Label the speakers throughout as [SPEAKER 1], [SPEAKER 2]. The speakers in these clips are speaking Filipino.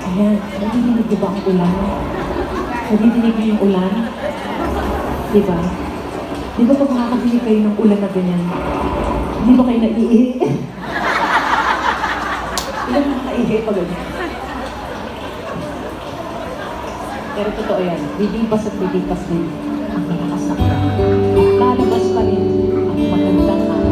[SPEAKER 1] Ayan, nadidinig niyo ba ang ulan? Nadidinig niyo yung ulan? Diba? Di ba pag makakadinig kayo ng ulan na ganyan? Hindi ba kayo naiihi? Hindi ba nakaihi pa ganyan? Pero totoo yan, bibipas at bibipas din ang malakas na ulan. Lalabas pa rin ang magandang araw.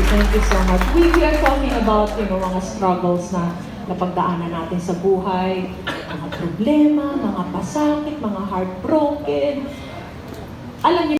[SPEAKER 1] Thank you so much. We are talking about, mga struggles na napagdaanan natin sa buhay, mga problema, mga pasakit, mga heartbroken. Alam niyo,